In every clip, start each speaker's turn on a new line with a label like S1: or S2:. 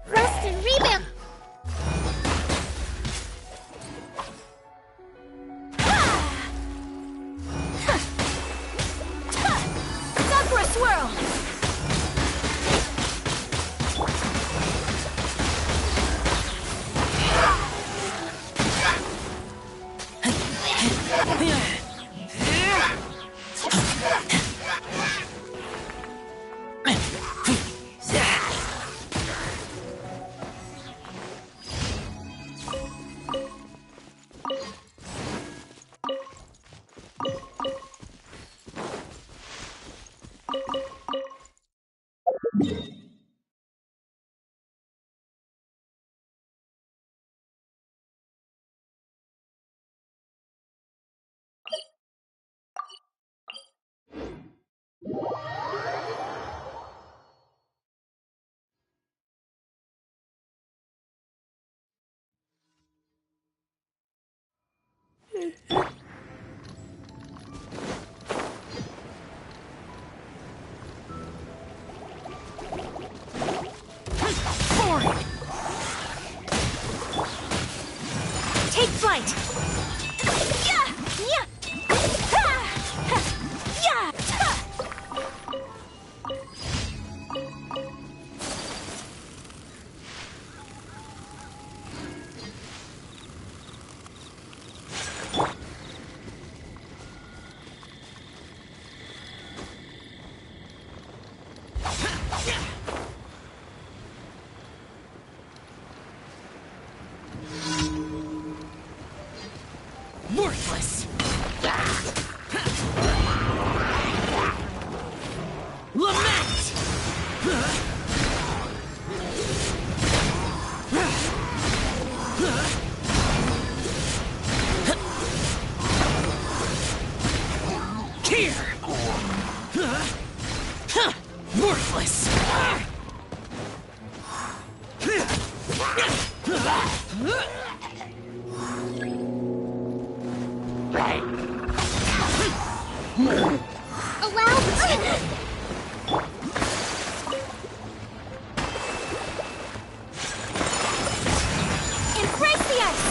S1: Rest and rebound. Stop for a swirl. Take flight! Yeah! Yeah! Yeah! Worthless! Lament! Here! Worthless! Embrace the ice!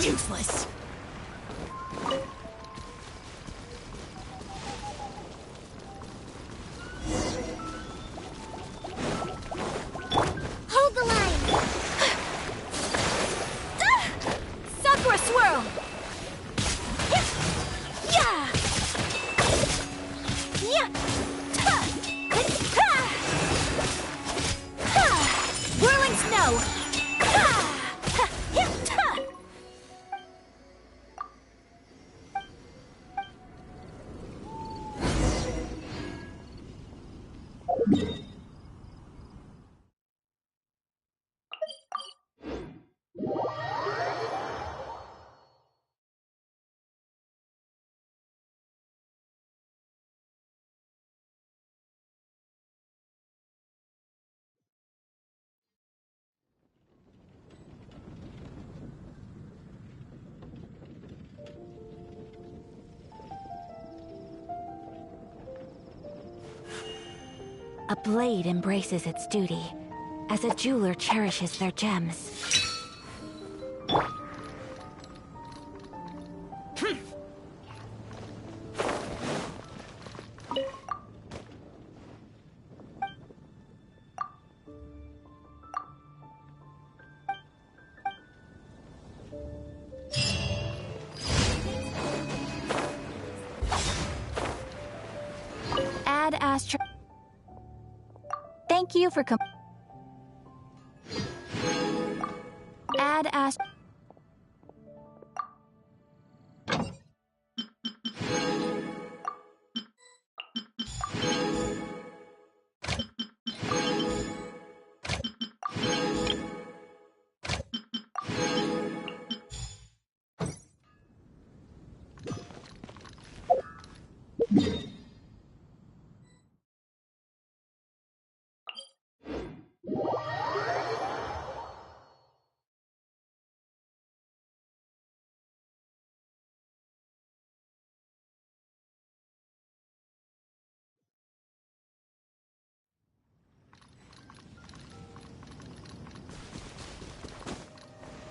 S1: Useless.
S2: Hold the line! Sakura swirl! Yeah! Yeah! Whirling snow!
S3: A blade embraces its duty, as a jeweler cherishes their gems. Add astro... Thank you for Add astro...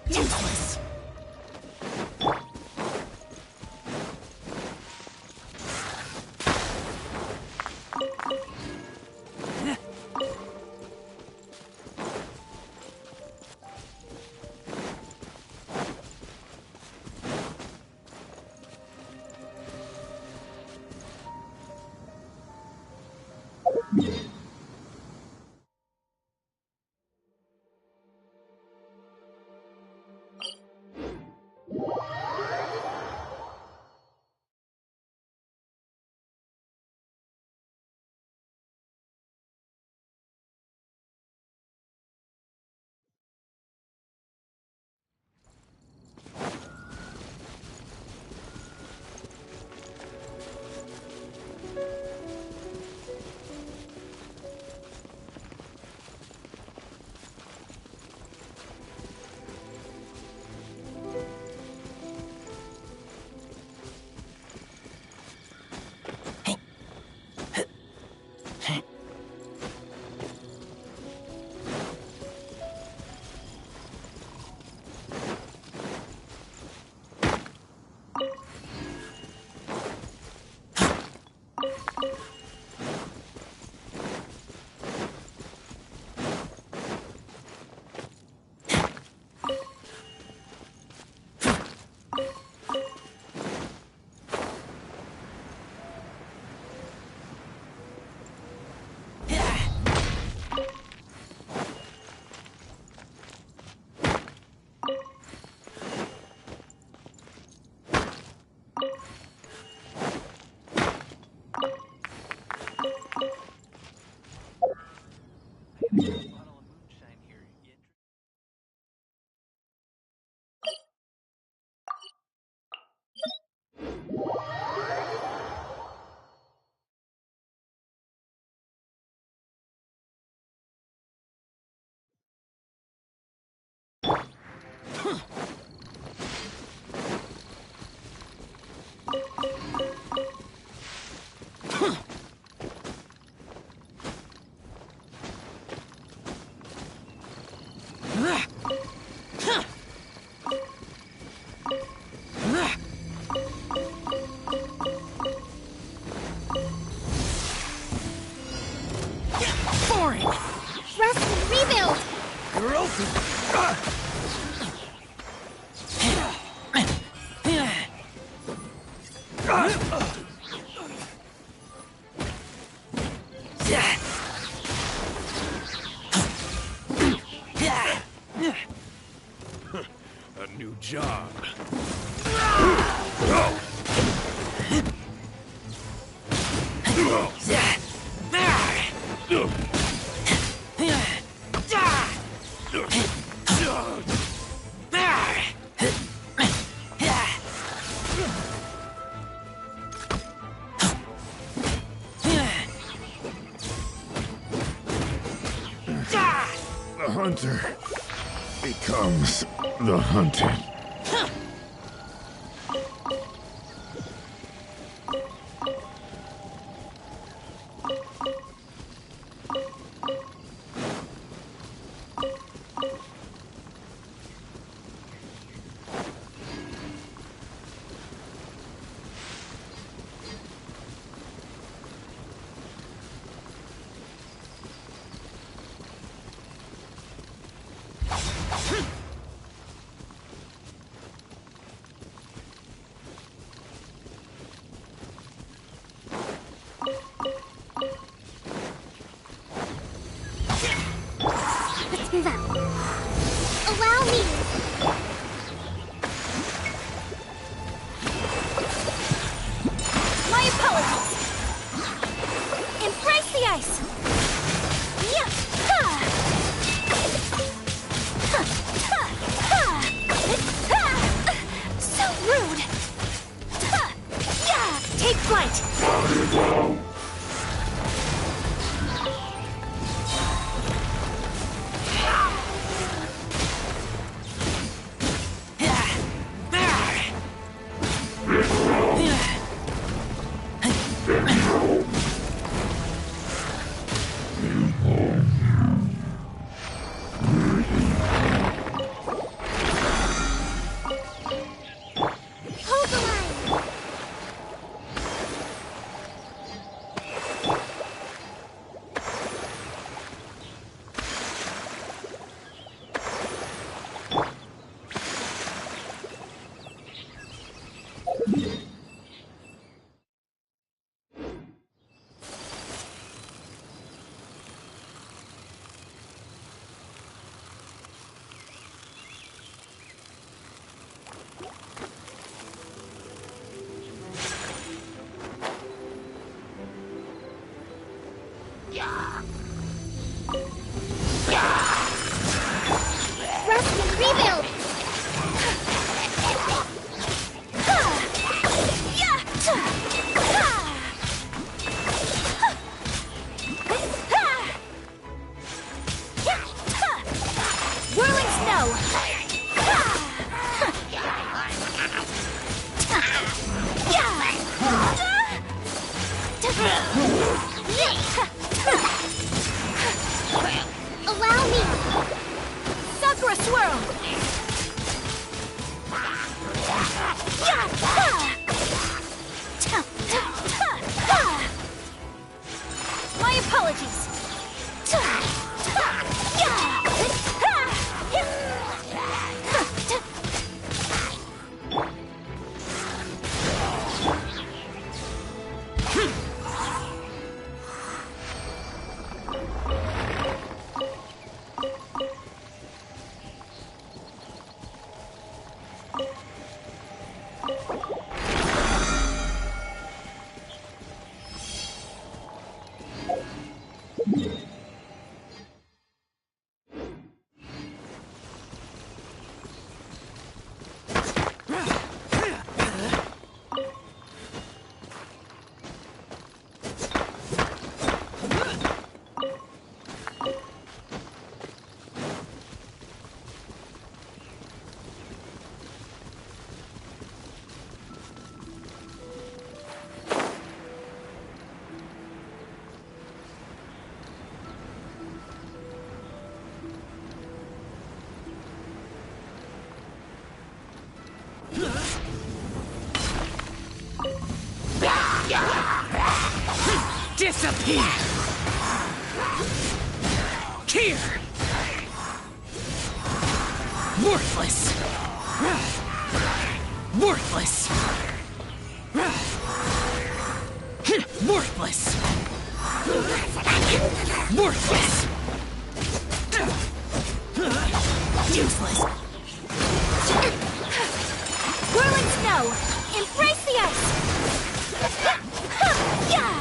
S1: Useless. boring.
S2: Rest and rebuild!
S1: You're open.
S4: A new job.
S5: The hunter becomes the hunted.
S2: Let's move out. Allow me! My apologies! Embrace the ice! Yeah! Ha! Ha! Ha! Ha! So rude! Ha! Yeah! Take flight! Hold the line! Rest and rebuild! Whirling snow! Allow me! Sakura swirl! My apologies!
S1: Disappear! Here! Worthless! Worthless! Worthless! Worthless! Useless!
S2: Whirling snow! Embrace the ice! Yeah!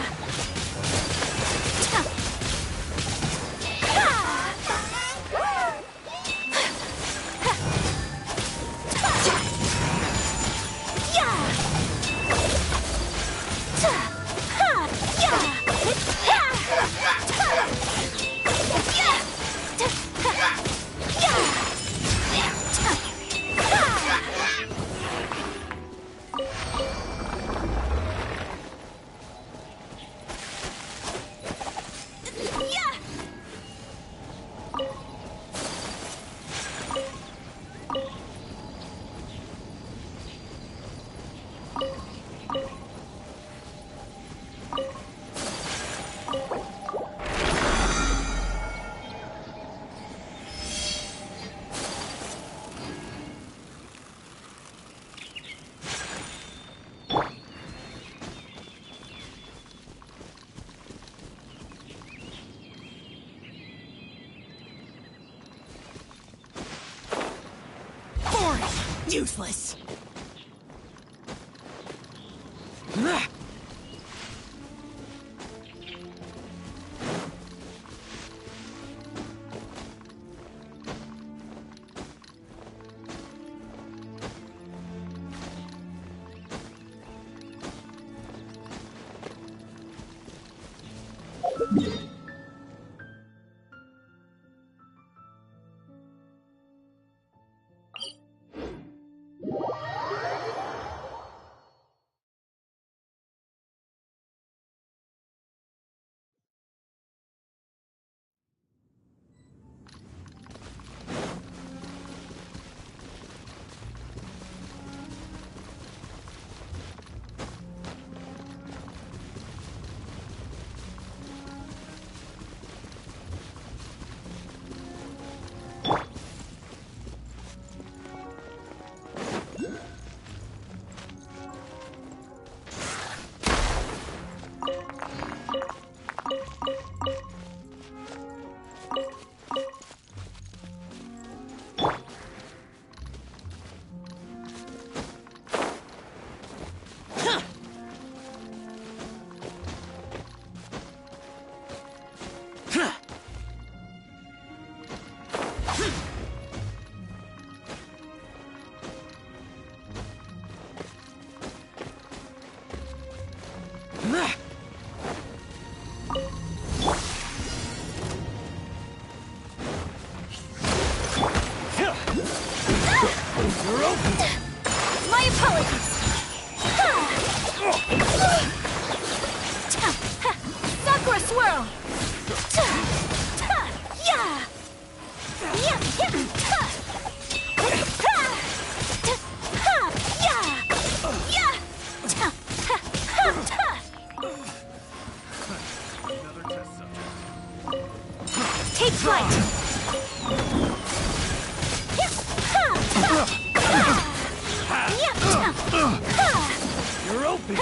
S1: Useless!
S2: My apologies! Sakura swirl! Yeah! Take flight!
S4: You're open!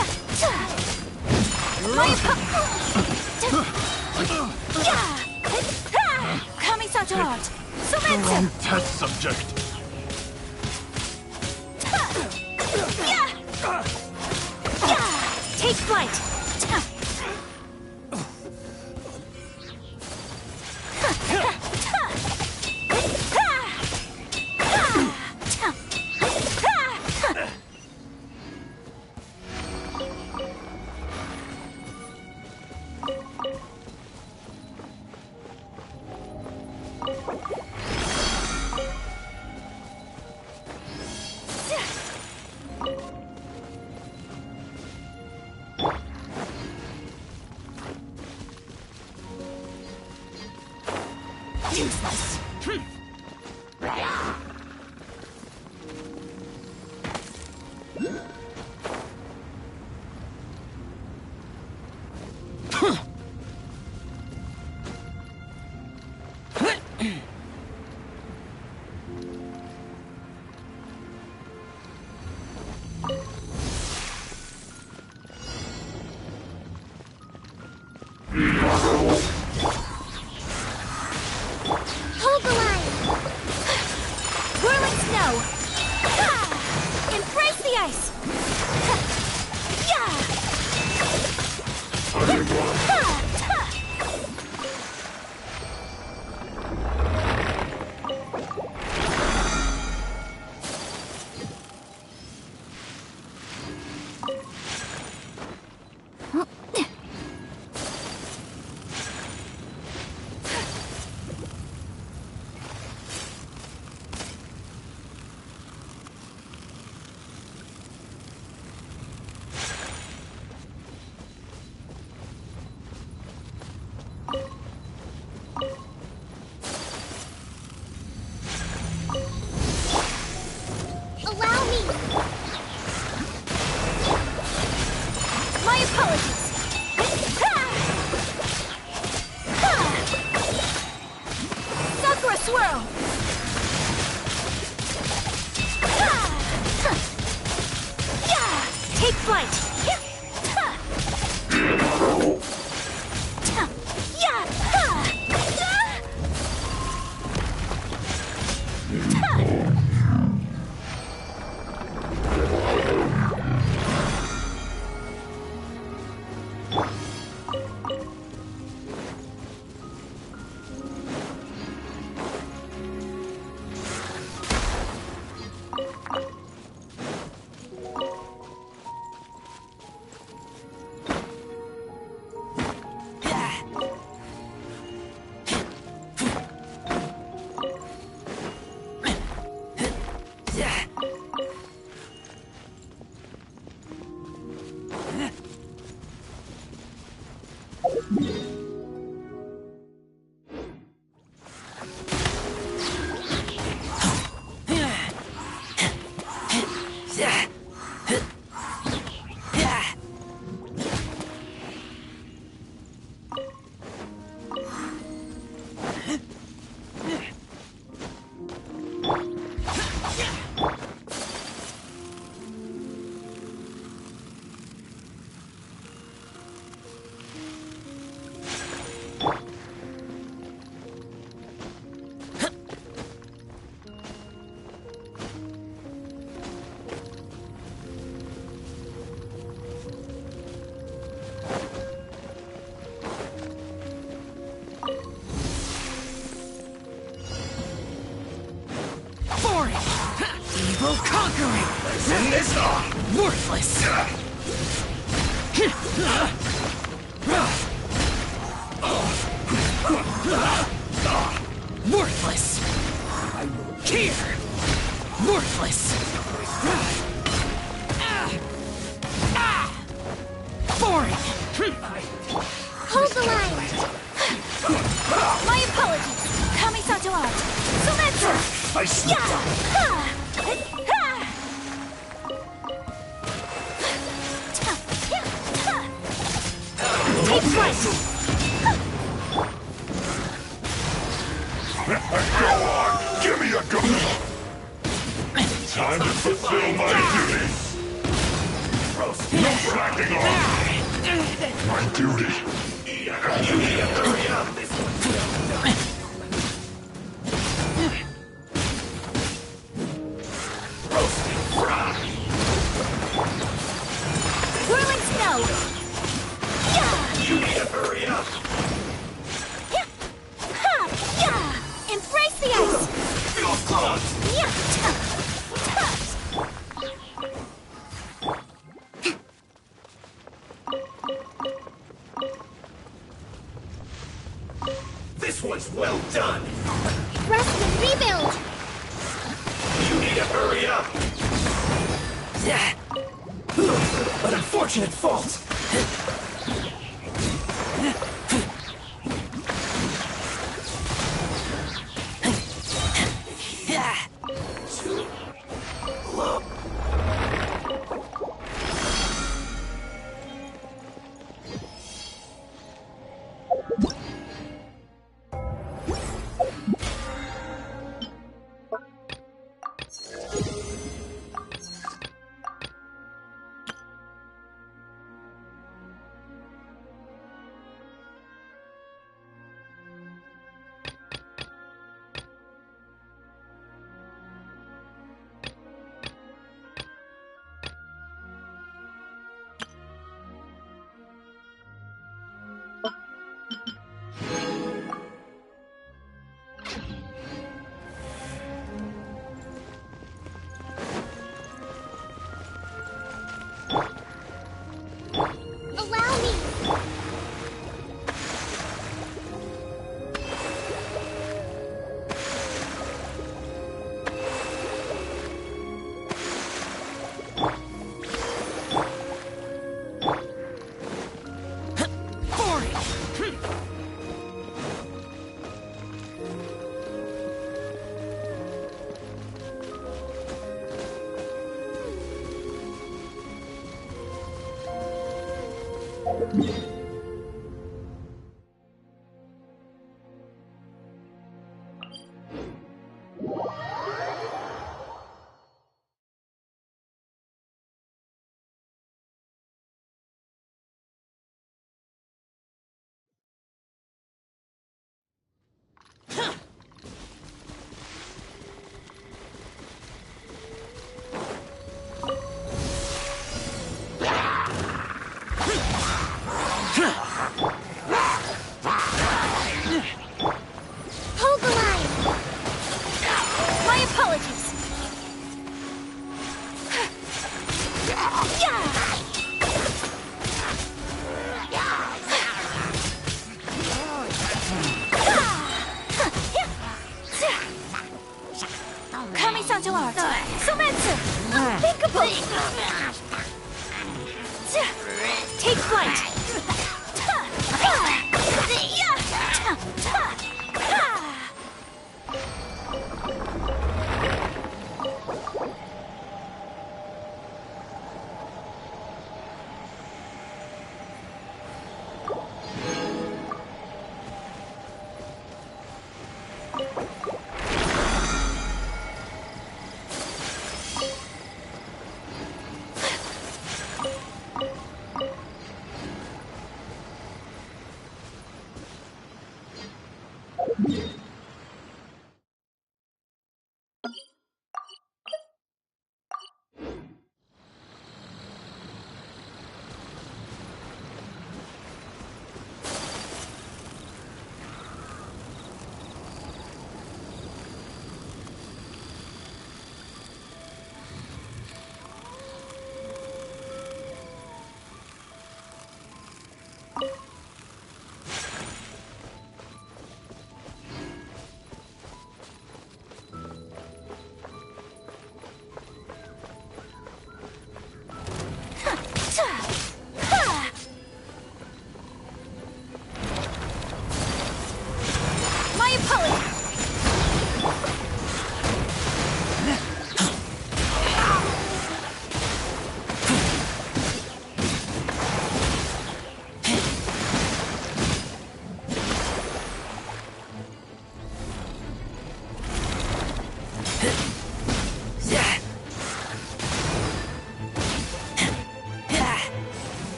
S2: Kamisato art! Sumeru!
S5: Wrong test subject.
S2: Take flight!
S1: Useless!
S2: Hold the line! Whirling snow! Ha! Embrace the ice! Ha! Yeah! Ha! Ha! Allow me! My apologies! Ha! Ha! Sakura swirl! Ha! Ha! Yeah! Take flight! Yeah! Ha! Ta! Yeah! Ha! Ta!
S1: Evil conquering!
S4: Send this on!
S1: Worthless! Worthless! Here! Worthless! Boring!
S2: Hold the line! My apologies! Kamisato out! Sumeru!
S4: I slipped
S2: Yeah!
S4: up.
S2: Ha! Ha! Take flight!
S5: Go on! Give me a gun! Time to fulfill my duties! No slacking off! My duty!
S4: Hurry up! Roasting fry!
S2: Whirling snow! Yeah!
S4: You need to hurry up!
S2: Yeah! Ha! Yeah! Embrace the ice!
S4: Feel close!
S2: Yeah! Ta! Ta!
S4: This one's well done!
S2: Rest and rebuild!
S4: You need to hurry up! An unfortunate fault! Too low.
S2: Hold the line! My apologies! Kami-sanjuar! Sumeru! Unthinkable! Take flight!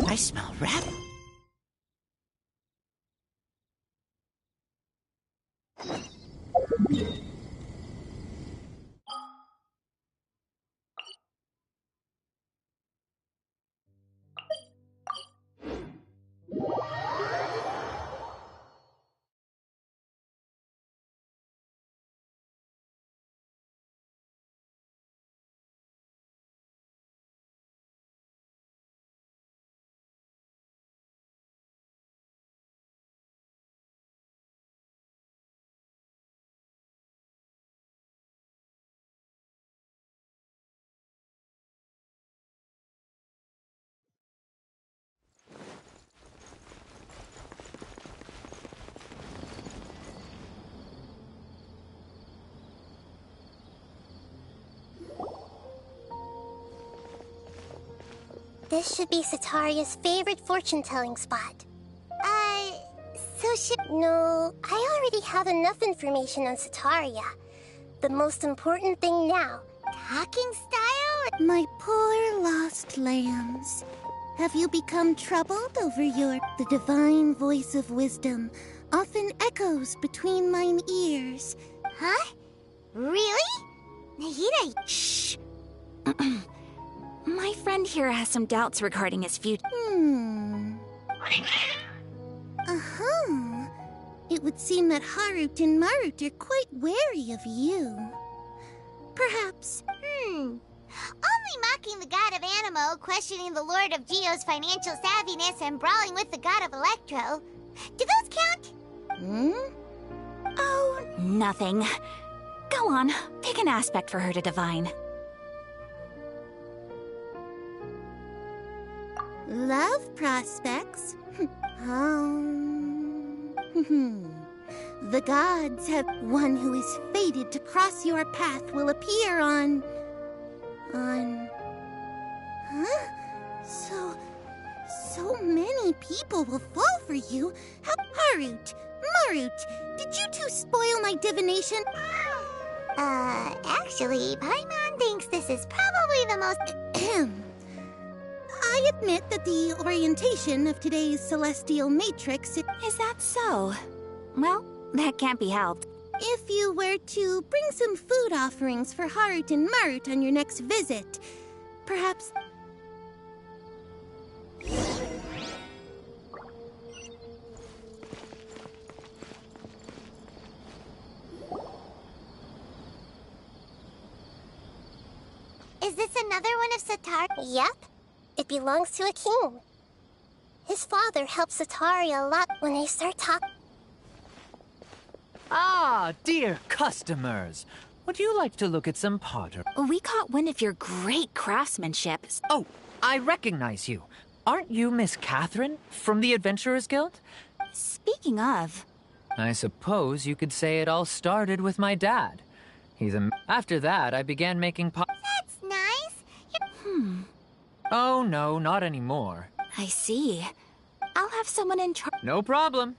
S1: I smell rabbit.
S2: This should be Sataria's favorite fortune-telling spot. No, I already have enough information on Sataria. The most important thing now, talking style?
S6: My poor lost lambs. Have you become troubled over the divine voice of wisdom often echoes between mine ears?
S2: Huh? Really? Nahida,
S3: Shh! My friend here has some doubts regarding his future.
S6: Uh-huh. It would seem that Harut and Marut are quite wary of you. Perhaps.
S2: Only mocking the god of Animo, questioning the lord of Geo's financial savviness, and brawling with the god of Electro. Do those count?
S3: Oh, nothing. Go on, pick an aspect for her to divine.
S6: Love prospects? The gods have one who is fated to cross your path will appear on... Huh? So many people will fall for you. Harut, Marut, did you two spoil my divination?
S2: Actually, Paimon thinks this is probably the most...
S6: I admit that the orientation of today's celestial matrix...
S3: Is that so? Well, that can't be helped.
S6: If you were to bring some food offerings for Harut and Marut on your next visit, perhaps...
S2: Is this another one of Satar? Yep. It belongs to a king. His father helps Sataria a lot when they start talking.
S7: Ah, dear customers. Would you like to look at some pottery?
S3: We caught wind of your great craftsmanship.
S7: Oh, I recognize you. Aren't you Miss Catherine from the Adventurers Guild?
S3: Speaking of...
S7: I suppose you could say it all started with my dad. After that, I began making
S2: That's nice.
S7: Oh, no, not anymore.
S3: I see. I'll have someone in charge.
S7: No problem.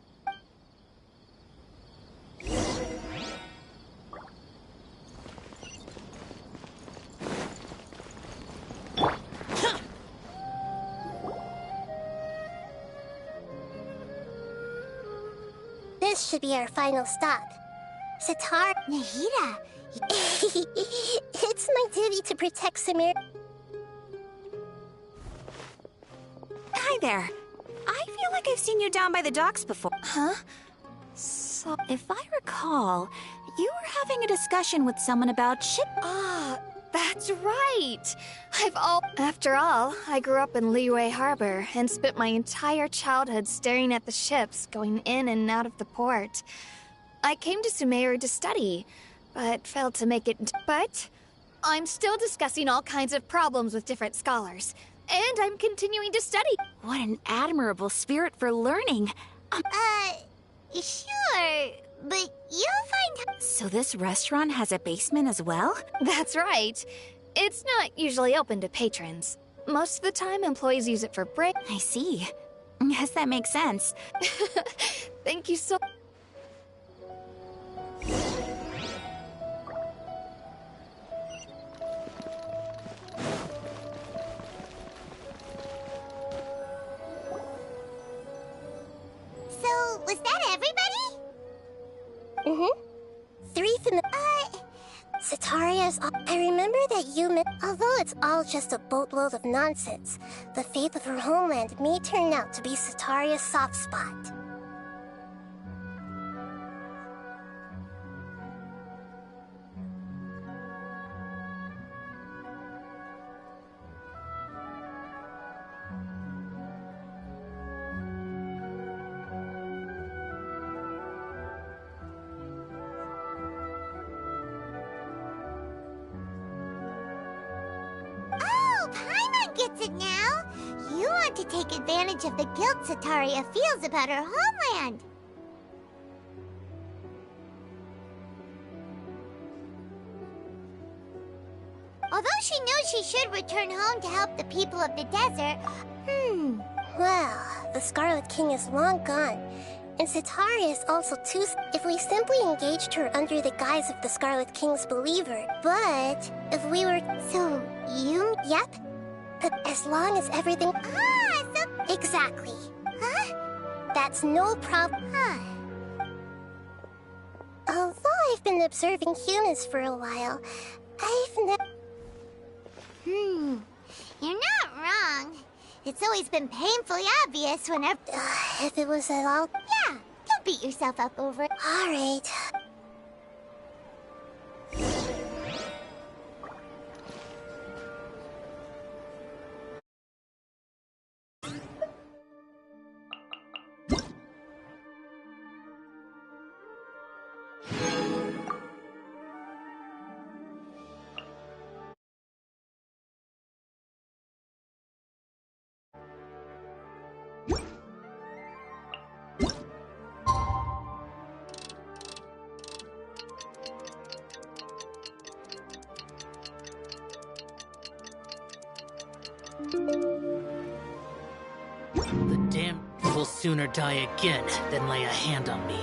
S2: This should be our final stop. Satar... Nahida. It's my duty to protect Sumeru.
S3: Hi there. I feel like I've seen you down by the docks before. Huh? So, if I recall, you were having a discussion with someone about ship...
S8: Ah, that's right. After all, I grew up in Liyue Harbor and spent my entire childhood staring at the ships going in and out of the port. I came to Sumeru to study, but failed to make it. But I'm still discussing all kinds of problems with different scholars, and I'm continuing to study.
S3: What an admirable spirit for learning.
S2: Sure, but you'll find...
S3: So this restaurant has a basement as well?
S8: That's right. It's not usually open to patrons. Most of the time, employees use it for break.
S3: I see. Yes, that makes sense.
S8: Thank you so...
S2: that although it's all just a boatload of nonsense, the fate of her homeland may turn out to be Sataria's soft spot. Gets it now. You want to take advantage of the guilt Sataria feels about her homeland. Although she knows she should return home to help the people of the desert, well, the Scarlet King is long gone, and Sataria is also too... If we simply engaged her under the guise of the Scarlet King's believer, but if we were... So, you... Yep. But as long as everything... Exactly. Huh? That's no problem. Although I've been observing humans for a while, I've never... You're not wrong. It's always been painfully obvious whenever... if it was at all... Yeah, don't beat yourself up over it. All right.
S1: The damn will sooner die again than lay a hand on me.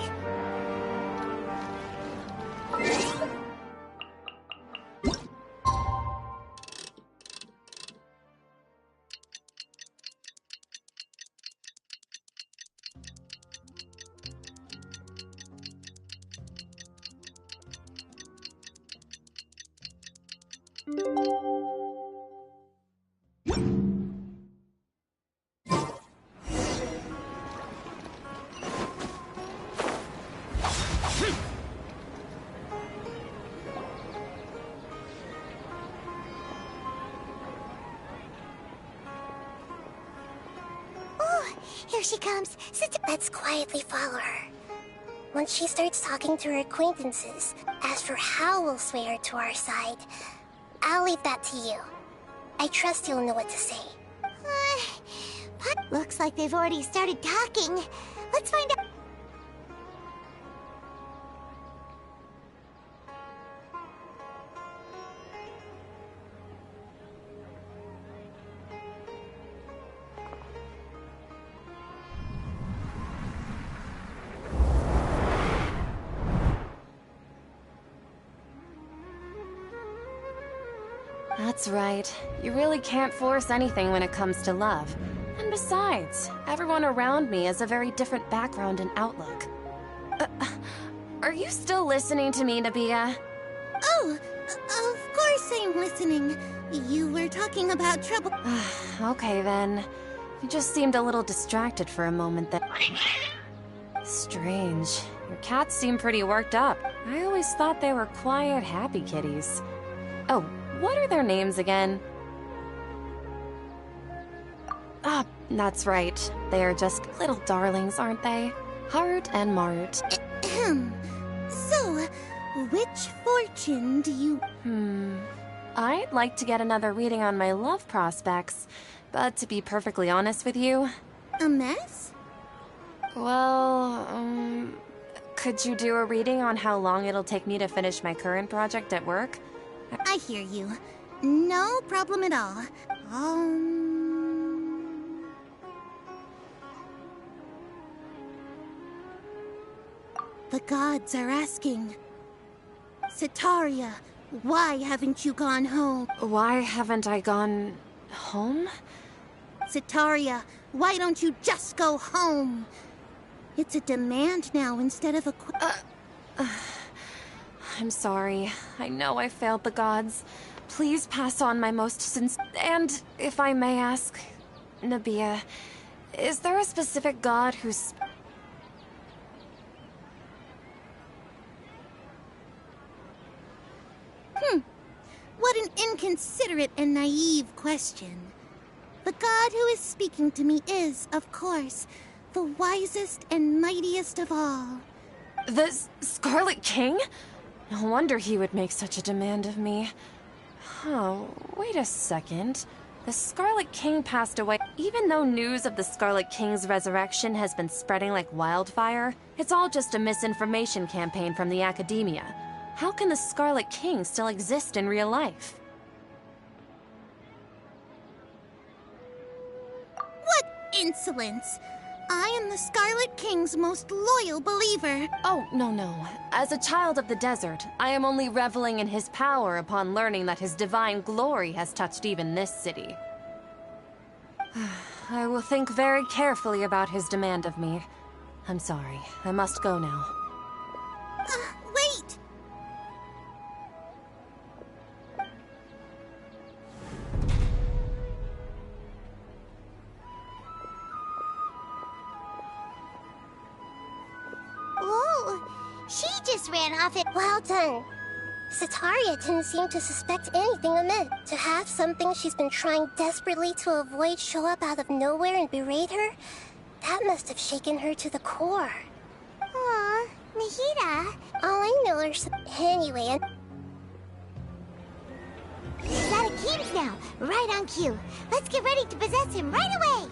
S1: Here she comes. Let's quietly follow her. Once she starts talking to her acquaintances, as for how we'll sway her to our side, I'll leave that to you. I trust you'll know what to say. Looks like they've already started talking. Let's find out.
S9: That's right. You really can't force anything when it comes to love. And besides, everyone around me has a very different background and outlook. Are you still listening to me, Nabia?
S6: Oh, of course I'm listening. You were talking about trouble.
S9: Okay then. You just seemed a little distracted for a moment there. Strange. Your cats seem pretty worked up. I always thought they were quiet, happy kitties. Oh, what are their names again? Ah, that's right. They're just little darlings, aren't they? Heart and Mart.
S6: So, which fortune do you...
S9: I'd like to get another reading on my love prospects, but to be perfectly honest with you...
S6: A mess?
S9: Well, could you do a reading on how long it'll take me to finish my current project at work?
S6: I hear you. No problem at all. The gods are asking. Sataria, why haven't you gone home?
S9: Why haven't I gone... home?
S6: Sataria, why don't you just go home? It's a demand now instead of a...
S9: I'm sorry. I know I failed the gods, please pass on my most sincere... And, if I may ask, Nabia, is there a specific god who's...
S6: What an inconsiderate and naive question. The god who is speaking to me is, of course, the wisest and mightiest of all.
S9: The Scarlet King? No wonder he would make such a demand of me. Oh, wait a second. The Scarlet King passed away. Even though news of the Scarlet King's resurrection has been spreading like wildfire, it's all just a misinformation campaign from the academia. How can the Scarlet King still exist in real life?
S6: What insolence! I am the Scarlet King's most loyal believer.
S9: Oh, no. As a child of the desert, I am only reveling in his power upon learning that his divine glory has touched even this city. I will think very carefully about his demand of me. I'm sorry. I must go now.
S6: Wait!
S1: Whoa! She just ran off it. Well done. Sataria didn't seem to suspect anything amiss. To have something she's been trying desperately to avoid show up out of nowhere and berate her, that must have shaken her to the core. Aw, Nahida. All I know is... Anyway, he's out of Keem's now, right on cue. Let's get ready to possess him right away!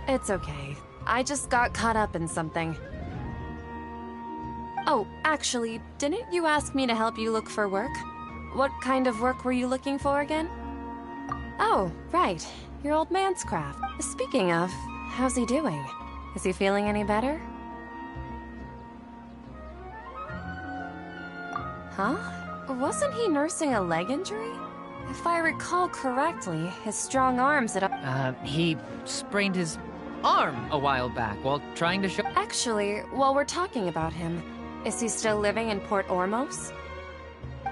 S9: It's okay. I just got caught up in something. Oh, actually, didn't you ask me to help you look for work? What kind of work were you looking for again? Oh, right. Your old man's craft. Speaking of, how's he doing? Is he feeling any better? Huh? Wasn't he nursing a leg injury? If I recall correctly, his strong arms had...
S7: He sprained his arm a while back while trying to show...
S9: Actually, while we're talking about him, is he still living in Port Ormos?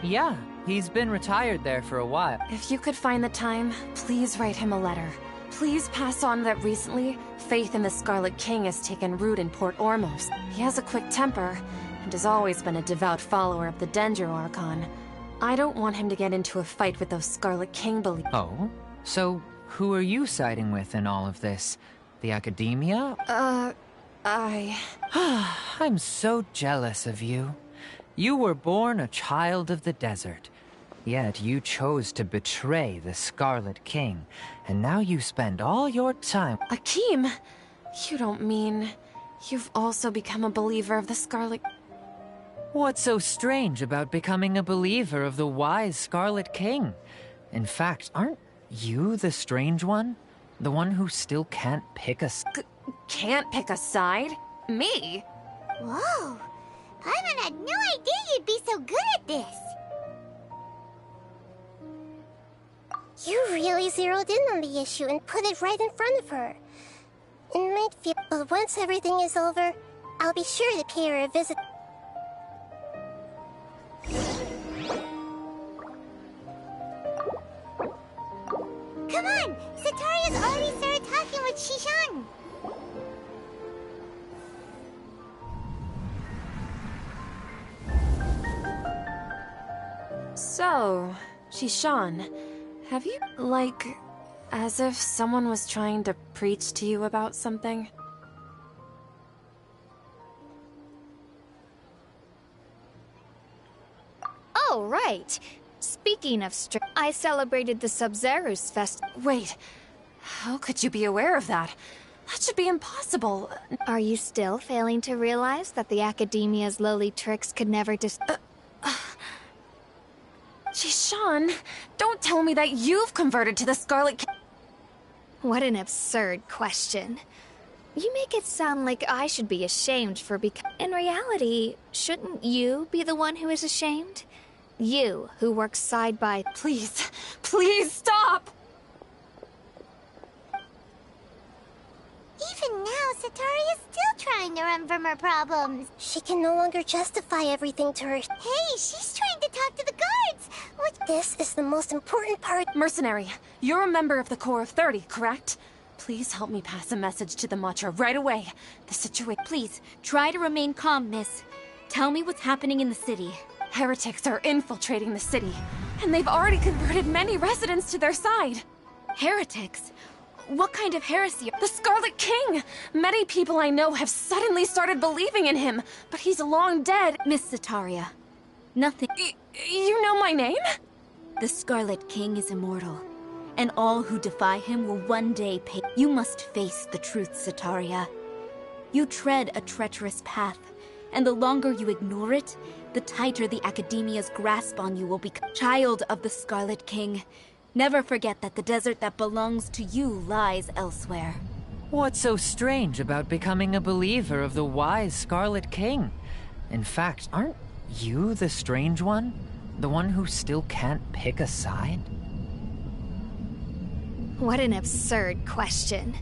S7: Yeah, he's been retired there for a while.
S9: If you could find the time, please write him a letter. Please pass on that recently, faith in the Scarlet King has taken root in Port Ormos. He has a quick temper, and has always been a devout follower of the Dendro Archon. I don't want him to get into a fight with those Scarlet King believers.
S7: Oh? So, who are you siding with in all of this? The academia? I'm so jealous of you. You were born a child of the desert. Yet you chose to betray the Scarlet King, and now you spend all your time...
S9: Akeem! You don't mean... You've also become a believer of the Scarlet...
S7: What's so strange about becoming a believer of the wise Scarlet King? In fact, aren't you the strange one? The one who still can't pick a...
S9: Can't pick a side? Me?
S1: Whoa! Paimon had no idea you'd be so good at this! You really zeroed in on the issue and put it right in front of her. It might feel... But once everything is over, I'll be sure to pay her a visit. Come on! Sataria's already started talking with Shishan!
S9: So, Shishan, have you, like, as if someone was trying to preach to you about something?
S8: Oh, right. Speaking of I celebrated the Sub-Zerus Fest.
S9: Wait, how could you be aware of that? That should be impossible.
S8: Are you still failing to realize that the Academia's lowly tricks could never
S9: Shishan! Sean, don't tell me that you've converted to the Scarlet King.
S8: What an absurd question. You make it sound like I should be ashamed for becoming... In reality, shouldn't you be the one who is ashamed? You, who works side by...
S9: Please, please stop!
S2: Even now, Satori is still trying to run from her problems.
S1: She can no longer justify everything to her.
S2: Hey, she's trying to talk to the guards! What?
S1: This is the most important part.
S9: Mercenary, you're a member of the Corps of 30, correct? Please help me pass a message to the Matcha right away. The situation...
S10: Please, try to remain calm, miss. Tell me what's happening in the city.
S9: Heretics are infiltrating the city, and they've already converted many residents to their side.
S10: Heretics? What kind of heresy?
S9: The Scarlet King! Many people I know have suddenly started believing in him, but he's long dead.
S10: Miss Sataria, nothing...
S9: You know my name?
S10: The Scarlet King is immortal, and all who defy him will one day pay. You must face the truth, Sataria. You tread a treacherous path, and the longer you ignore it, the tighter the Academia's grasp on you will become. Child of the Scarlet King, never forget that the desert that belongs to you lies elsewhere.
S7: What's so strange about becoming a believer of the wise Scarlet King? In fact, aren't you the strange one? The one who still can't pick a side?
S8: What an absurd question.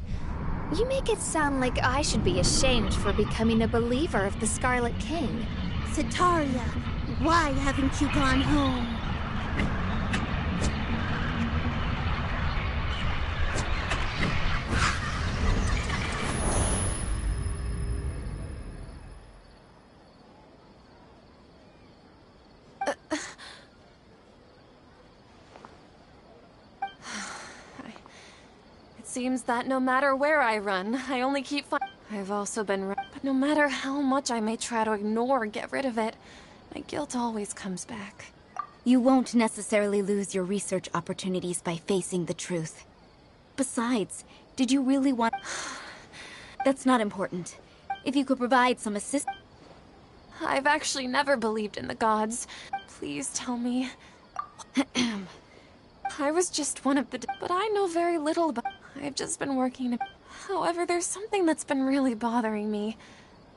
S8: You make it sound like I should be ashamed for becoming a believer of the Scarlet King.
S6: Sataria, why haven't you gone home?
S9: It seems that no matter where I run, I only keep I've also been but no matter how much I may try to ignore or get rid of it, my guilt always comes back.
S10: You won't necessarily lose your research opportunities by facing the truth. Besides, did you really want... That's not important. If you could provide some assistance...
S9: I've actually never believed in the gods. Please tell me. I was just one of the... But I know very little about... I've just been working... However, there's something that's been really bothering me.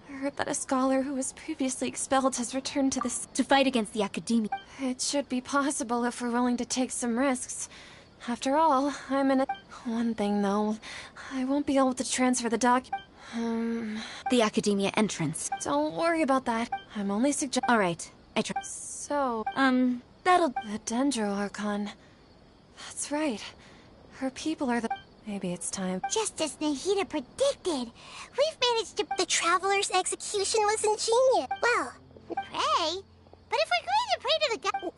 S9: I heard that a scholar who was previously expelled has returned to this...
S10: To fight against the Academia.
S9: It should be possible if we're willing to take some risks. After all, I'm in a... One thing, though. I won't be able to transfer the
S10: The Academia entrance.
S9: Don't worry about that. I'm only
S10: Alright, I try.
S9: So...
S10: that'll...
S9: The Dendro Archon. That's right. Her people are the... Maybe it's time.
S2: Just as Nahida predicted, we've managed to...
S1: The Traveler's execution was ingenious. Well,
S2: Pray? But if we're going to pray to the god...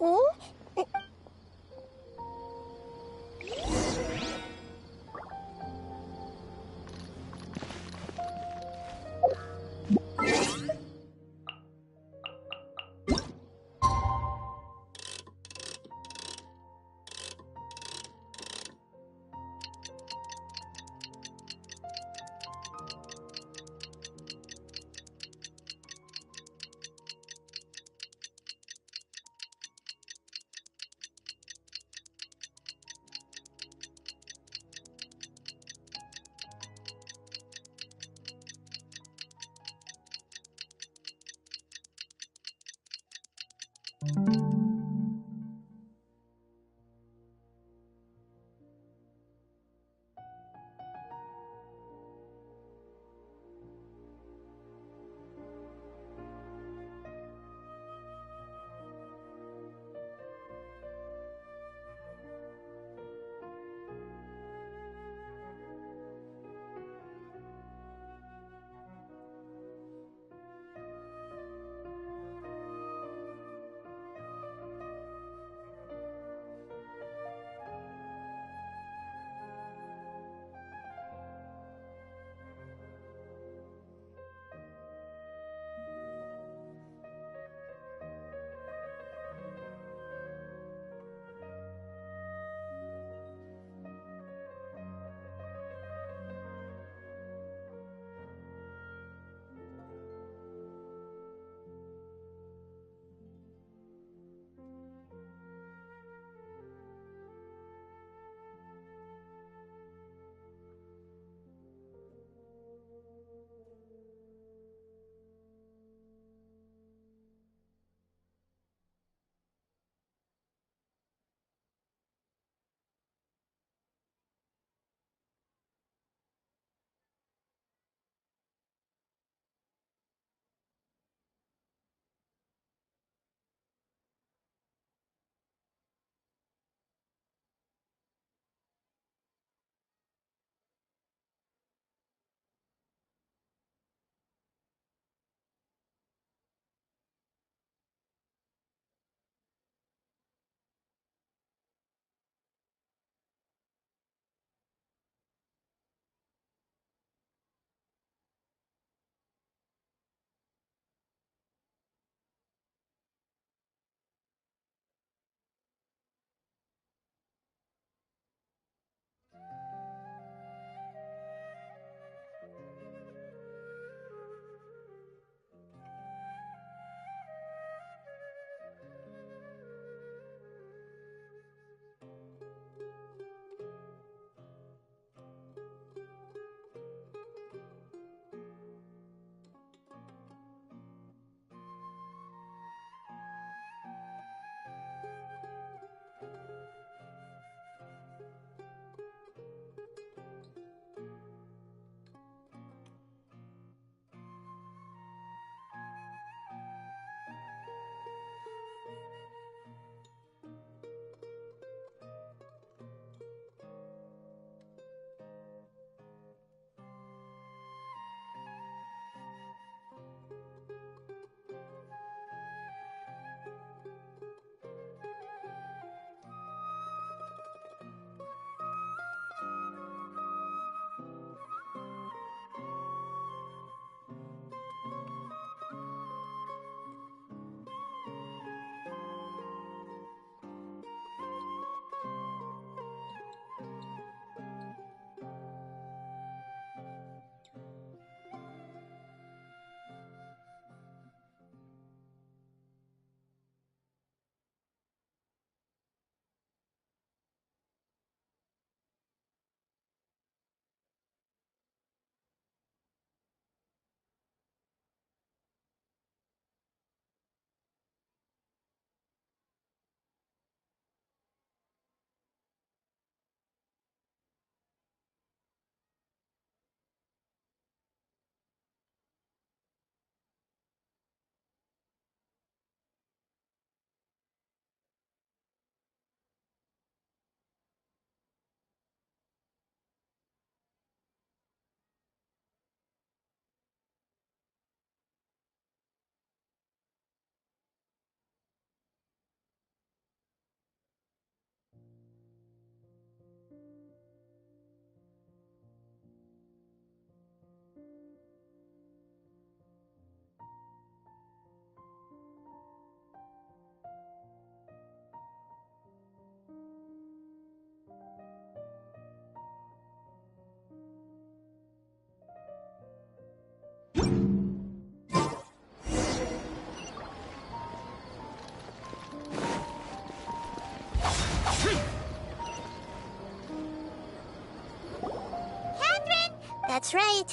S1: That's right.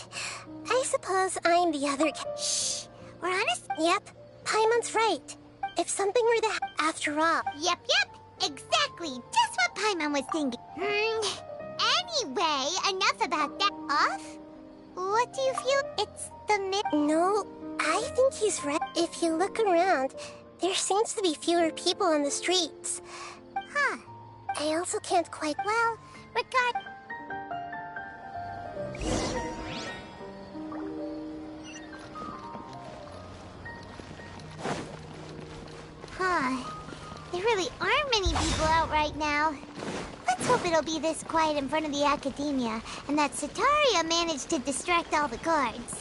S1: I suppose I'm the other
S2: Shh. We're honest?
S1: Yep, Paimon's right. If something were to after all.
S2: Yep. Exactly. Just what Paimon was thinking. Anyway, enough about that. Off? What do you feel? It's the
S1: No, I think he's right. If you look around, there seems to be fewer people on the streets.
S2: Huh.
S1: I also can't quite...
S2: Well, regard... Huh. There really aren't many people out right now. Let's hope it'll be this quiet in front of the academia, and that Sataria managed to distract all the guards.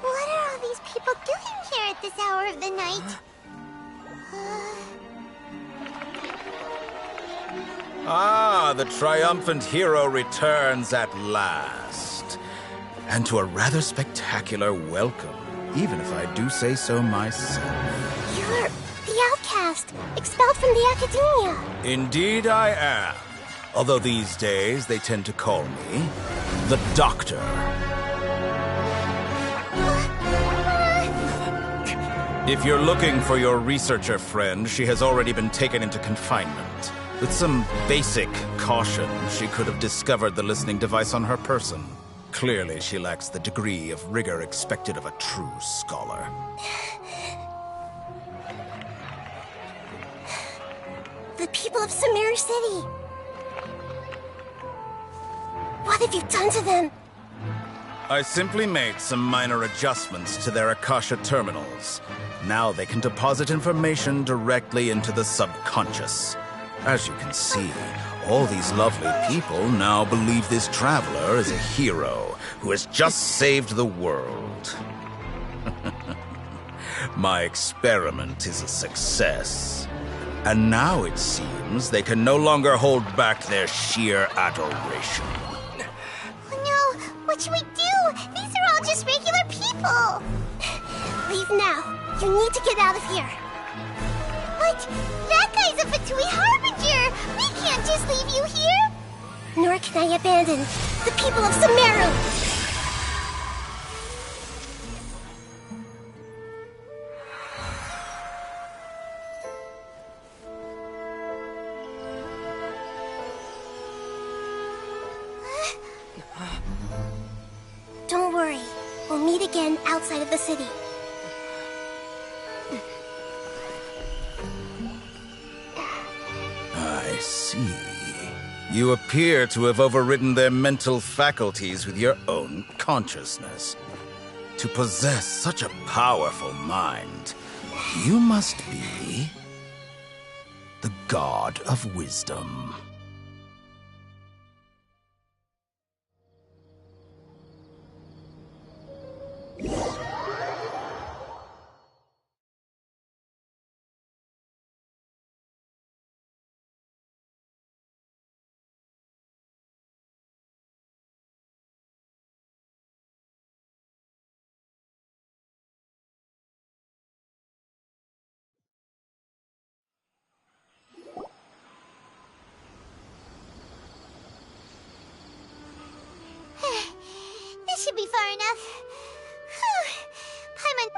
S2: What are all these people doing here at this hour of the night?
S11: Ah, the triumphant hero returns at last. And to a rather spectacular welcome, even if I do say so myself.
S1: You're the outcast, expelled from the academia.
S11: Indeed I am. Although these days they tend to call me the Doctor. If you're looking for your researcher friend, she has already been taken into confinement. With some basic caution, she could have discovered the listening device on her person. Clearly, she lacks the degree of rigor expected of a true scholar.
S1: The people of Sumeru City. What have you done to them?
S11: I simply made some minor adjustments to their Akasha terminals. Now they can deposit information directly into the subconscious. As you can see, all these lovely people now believe this traveler is a hero who has just saved the world. My experiment is a success. And now it seems they can no longer hold back their sheer adoration.
S2: Oh no! What should we do? These are all just regular people!
S1: Leave now. You need to get out of here.
S2: But that guy's a Fatui Harbinger! We can't just leave you here!
S1: Nor can I abandon the people of Sumeru! Don't worry. We'll meet again outside of the city.
S11: I see. You appear to have overridden their mental faculties with your own consciousness. To possess such a powerful mind, you must be the god of wisdom.
S2: This should be far enough. Whew. Paimon,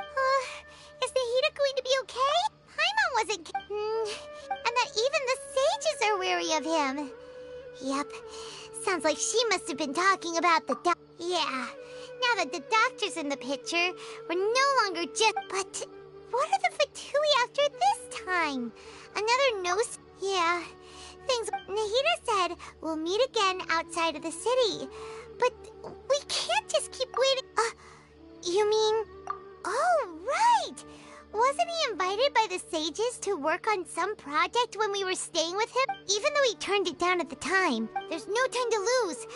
S2: is the heater going to be okay? Paimon wasn't... and that even the sages are weary of him. Yep. Sounds like she must have been talking about the Yeah. Now that the doctor's in the picture, we're no longer just... But what are the Fatui after this time? Another nose... Yeah. Things... Nahida said we'll meet again outside of the city. But we can't just keep waiting. You mean... Oh, right! Wasn't he invited by the sages to work on some project when we were staying with him? Even though he turned it down at the time. There's no time to lose.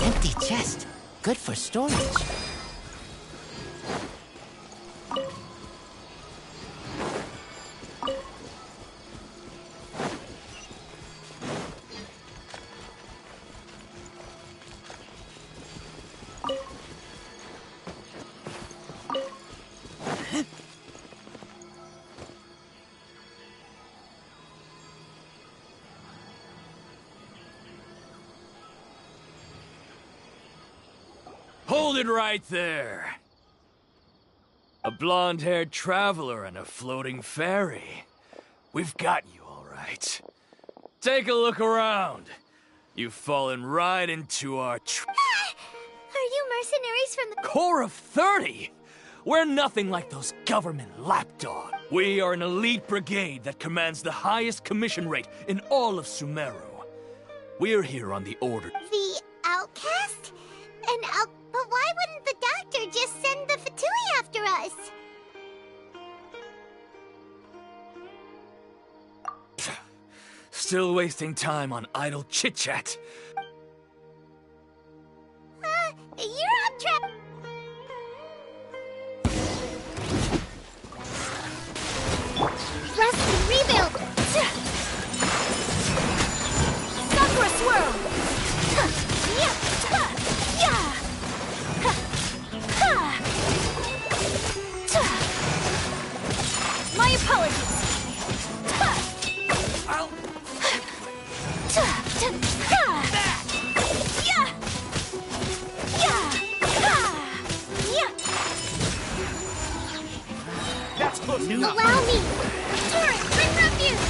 S12: Empty chest. Good for storage.
S13: Hold it right there. A blonde-haired traveler and a floating fairy. We've got you all right. Take a look around. You've fallen right into our
S2: Are you mercenaries from the
S13: Corps of 30? We're nothing like those government lapdogs. We are an elite brigade that commands the highest commission rate in all of Sumeru. We're here on the order.
S2: The outcast? But why wouldn't the doctor just send the Fatui after us?
S13: Still wasting time on idle chit-chat.
S2: You're on track. Rest and rebuild. Sakura swirl.
S10: My apologies.
S4: That's close enough.
S2: Allow me. Torrent, bring refuge.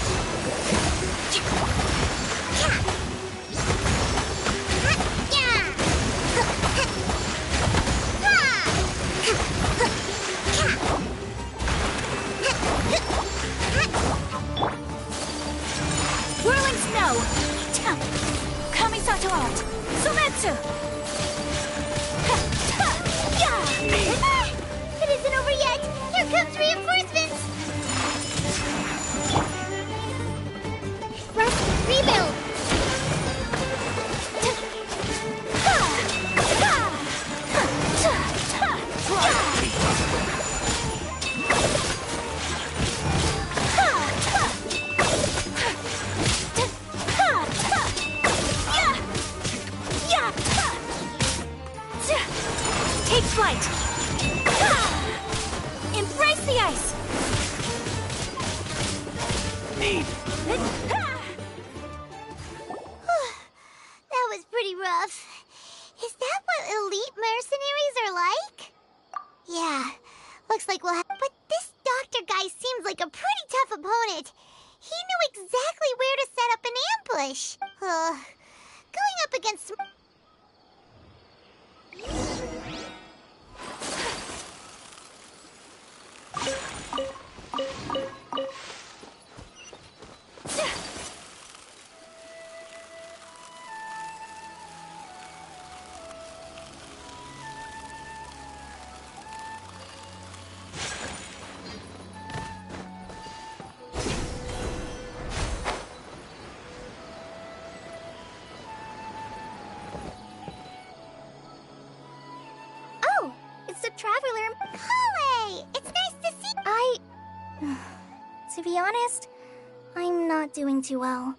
S10: Whirling snow. Kamisato out. Sumetsu.
S2: It isn't over yet. Here comes reinforcements. Rest, rebuild.
S10: Take flight. Embrace the ice.
S2: That was pretty rough. Is that what elite mercenaries are like? Yeah, looks like we'll have... But this doctor guy seems like a pretty tough opponent. He knew exactly where to set up an ambush. Going up against... Traveler. Kale! It's nice to see— To be honest, I'm not doing too well.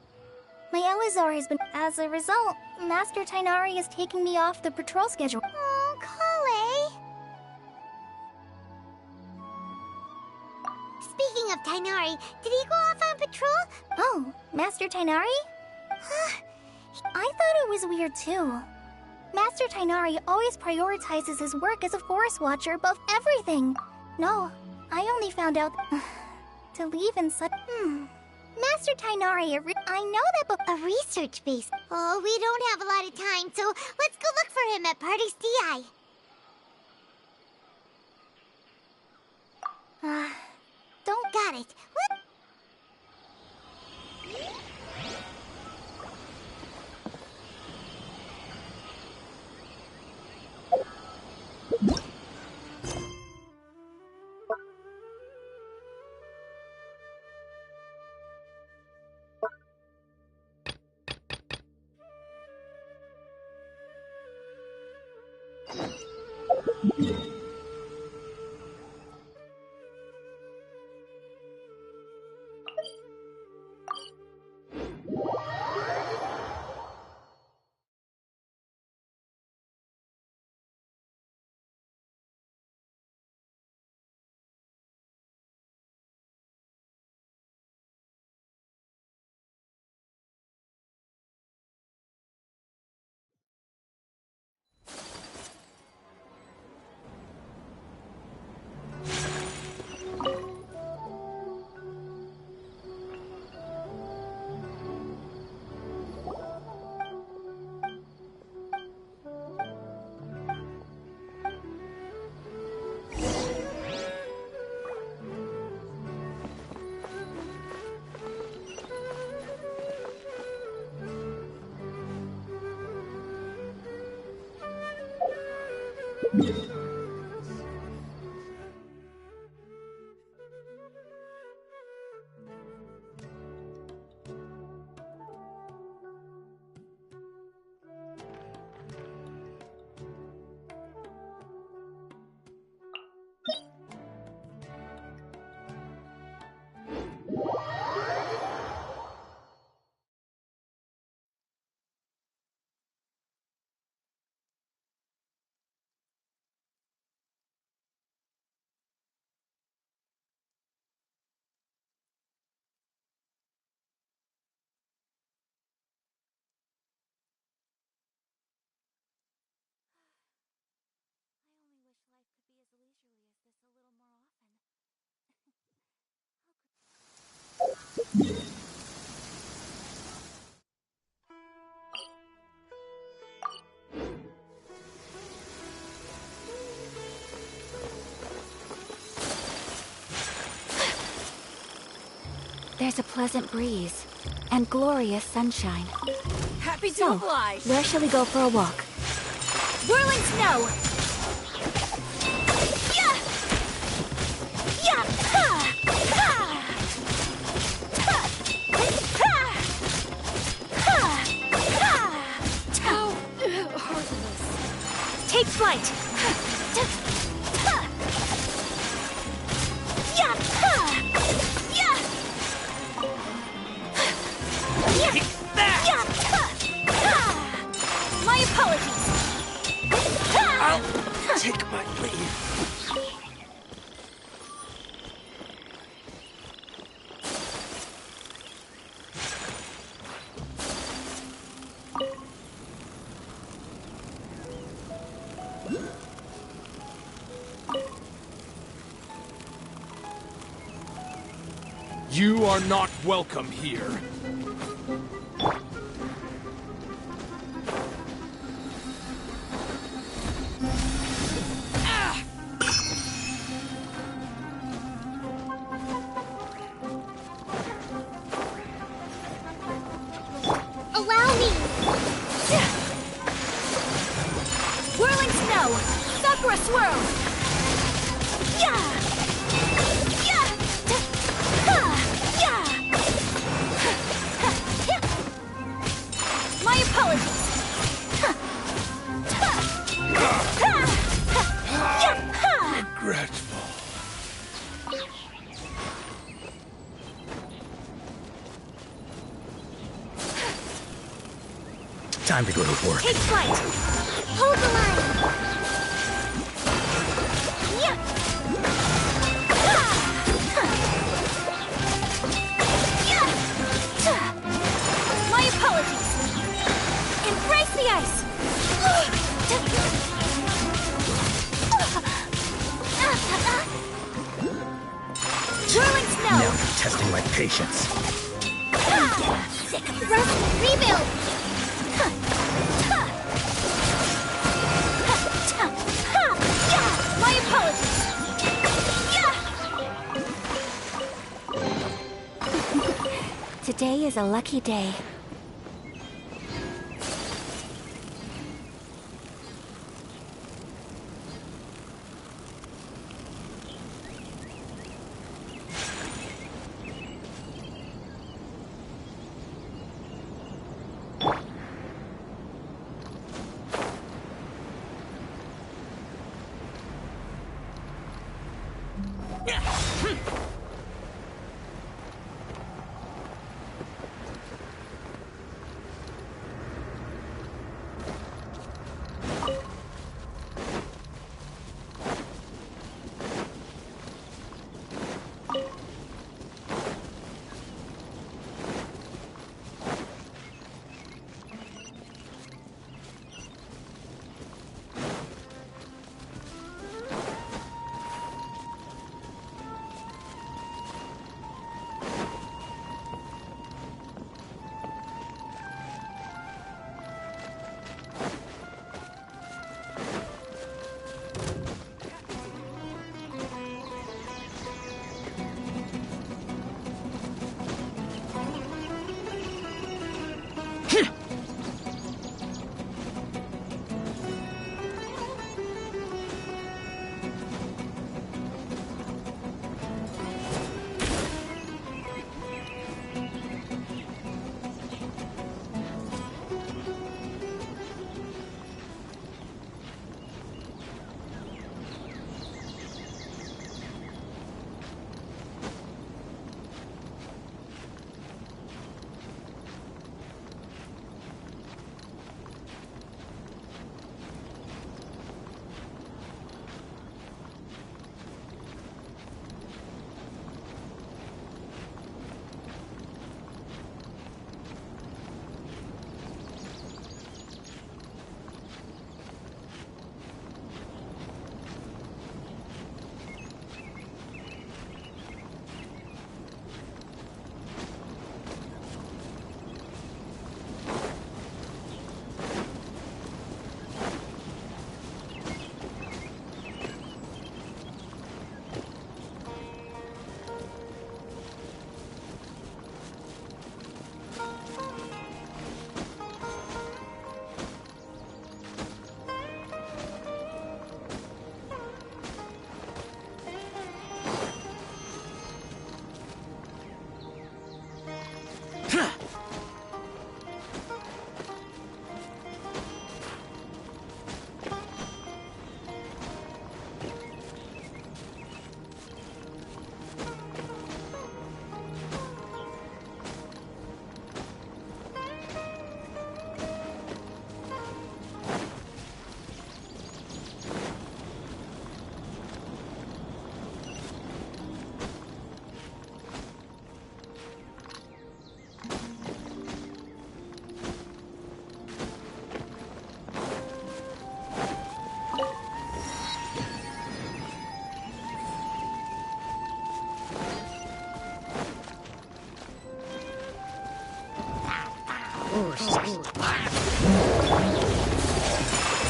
S2: My Elazar has been— As a result, Master Tainari is taking me off the patrol schedule. Oh, Kale! Speaking of Tainari, did he go off on patrol? Oh, Master Tainari? I thought it was weird too. Master Tainari always prioritizes his work as a forest watcher above everything. No, I only found out to leave in such— Master Tainari, I know that, but a research base. Oh, we don't have a lot of time, so let's go look for him at Party's DI. Don't got it. What?
S3: There's a pleasant breeze and glorious sunshine.
S10: Happy to
S3: So,
S10: oblige.
S3: where shall we go for a walk?
S10: Whirling snow! Yeah! Yeah! Ha! Ha! Ha! Ha! Ha! Heartless. Take flight! Yeah! Ha! Yeah! My apologies!
S13: I'll take my leave. You are not welcome here.
S2: Allow me!
S10: Whirling snow! Sakura swirl! Yeah! Yeah! Yeah! My apologies!
S4: Time to go to work.
S2: Take flight! Hold the line! Yeah!
S3: My apologies. Embrace the ice. Whirling snow.
S4: Now you're testing my patience.
S2: Sick of rust! Rebuild!
S3: My apologies. Today is a lucky day.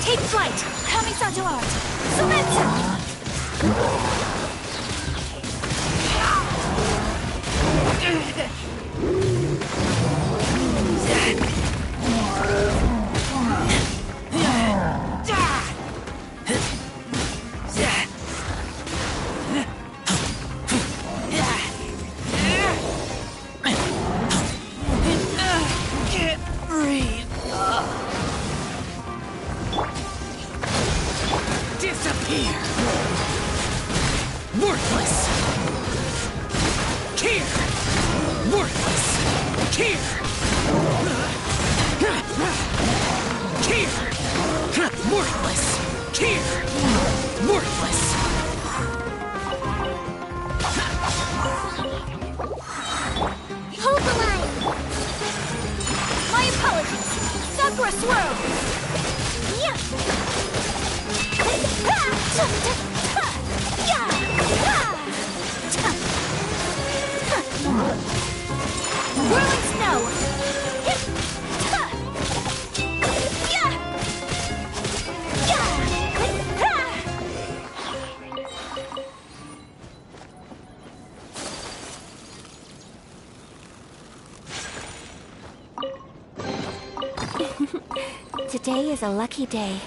S2: Take flight! Kamisato art! Sumeru!
S4: Disappear! Worthless! Here! Worthless! Here!
S13: Here! Worthless!
S2: Hold the line! My apologies! Sakura Swirl! Yeah!
S10: Whirling snow! Today is a lucky day.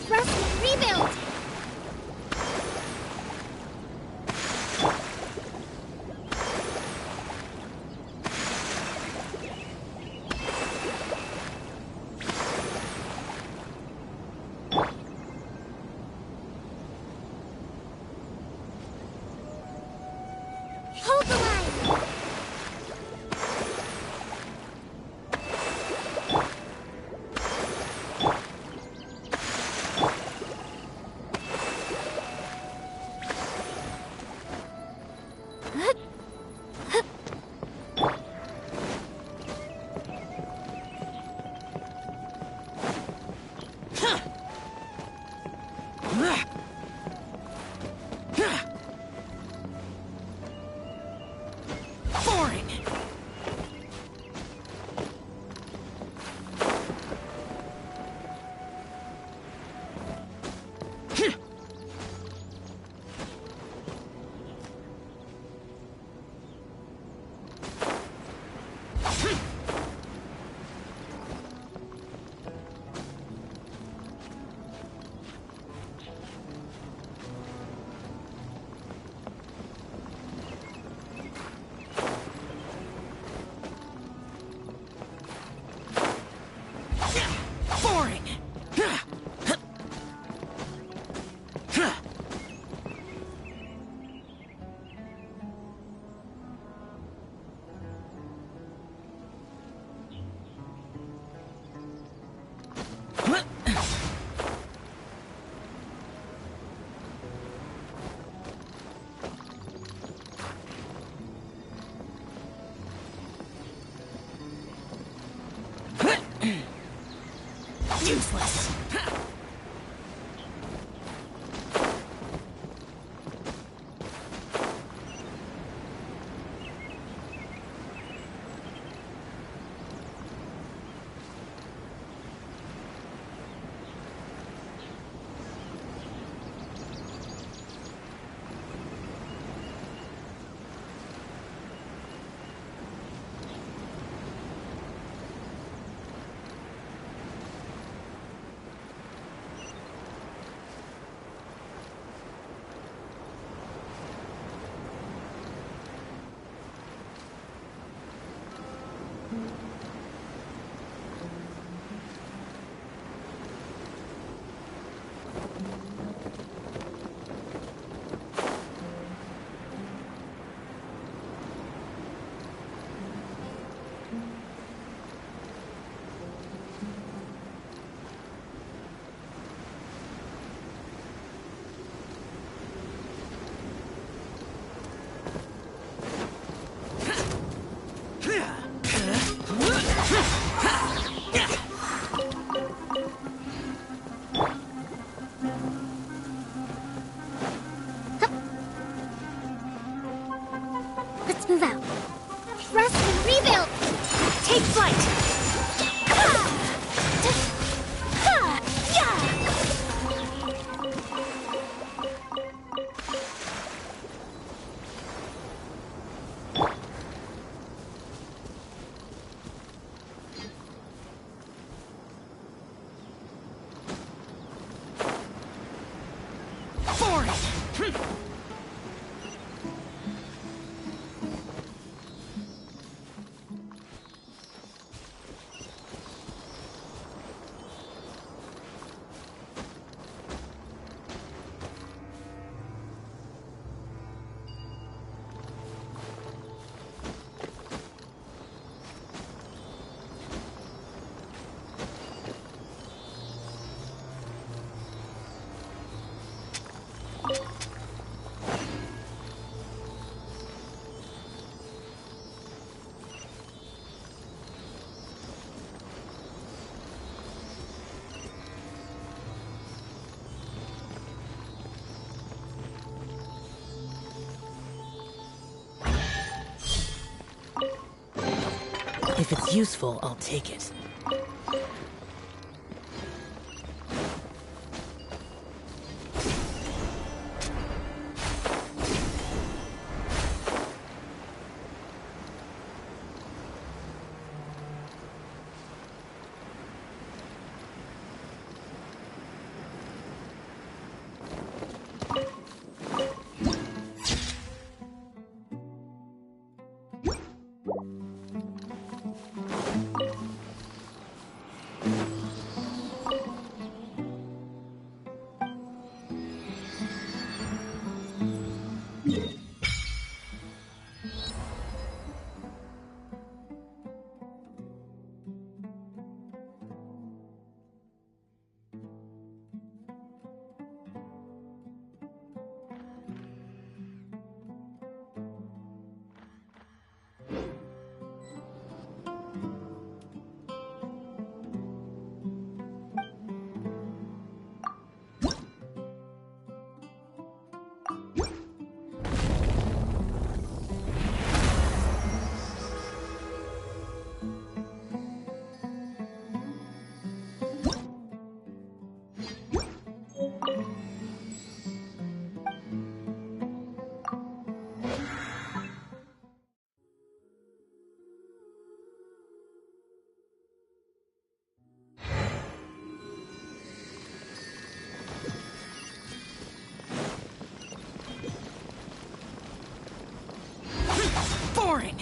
S2: Rest, rebuild! Hold the line!
S13: Boring! Boring! Useless!
S12: useful, I'll take it.
S3: Boring!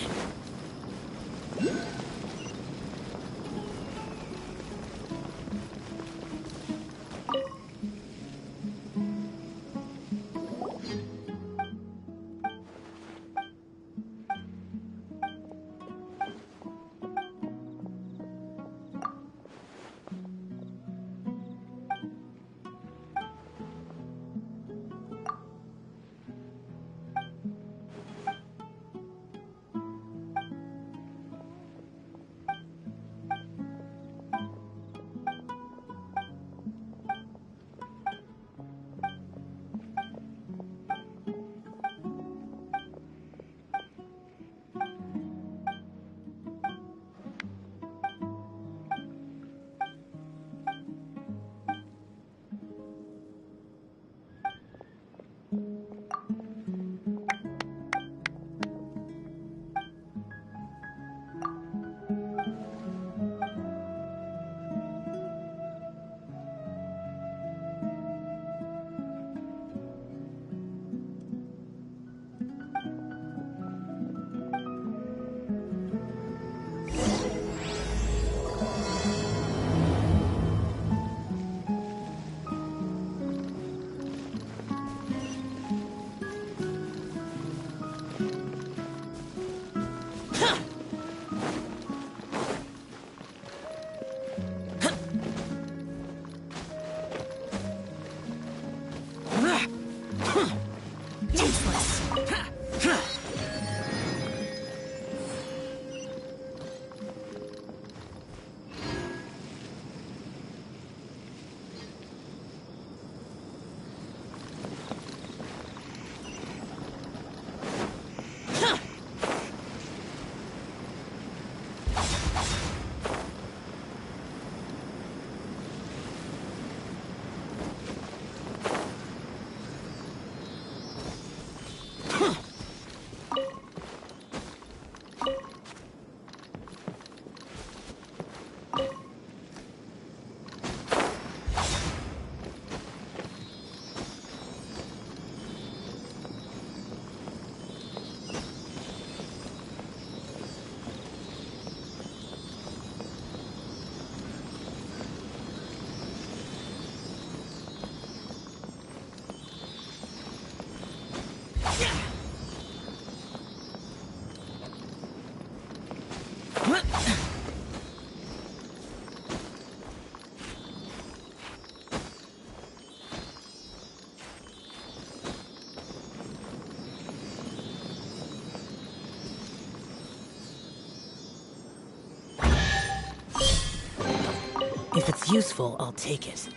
S12: If it's useful, I'll take it.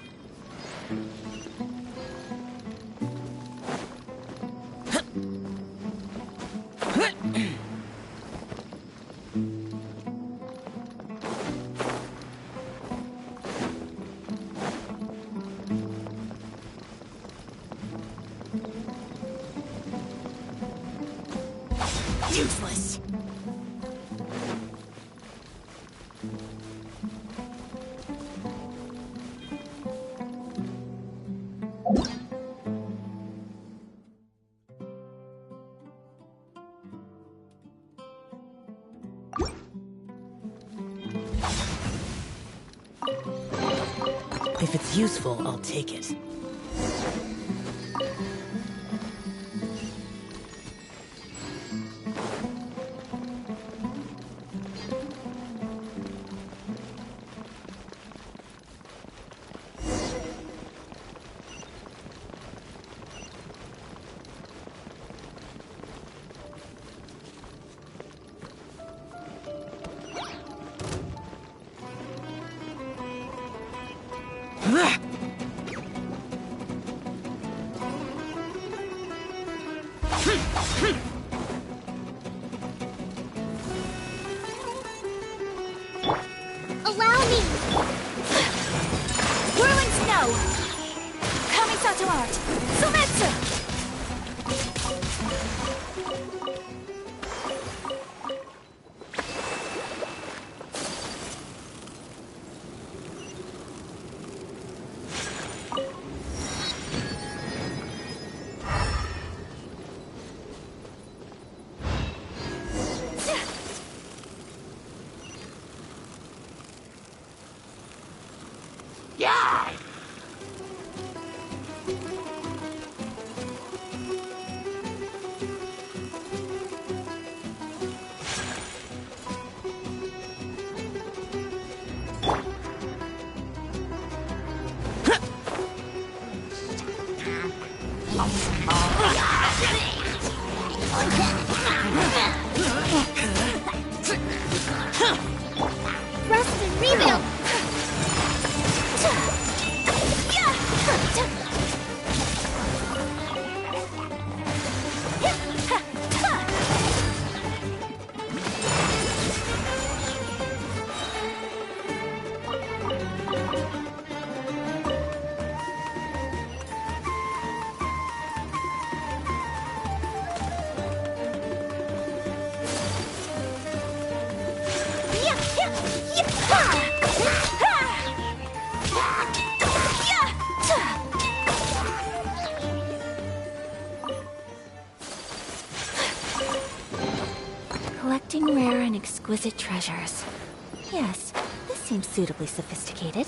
S12: If it's useful, I'll take it.
S1: Allow me!
S3: Whirling snow! Kamisato art! Sumetsu!
S5: Yeah!
S1: Rest and rebuild!
S10: Collecting rare and exquisite treasures. Yes, this seems suitably sophisticated.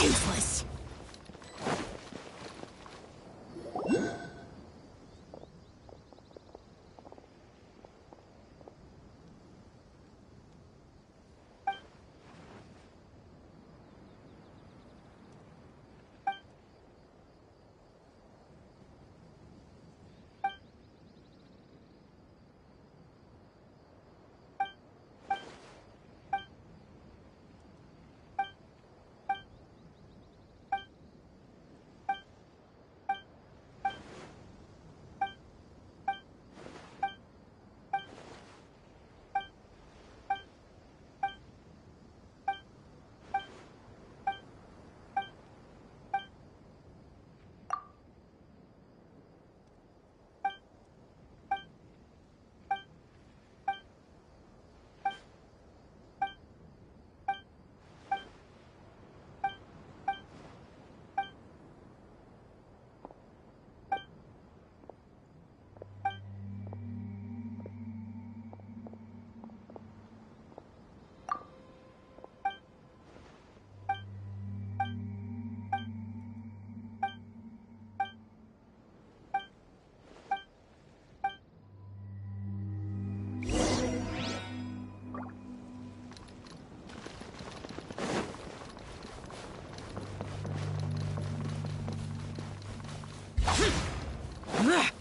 S6: Useless.
S7: Ugh!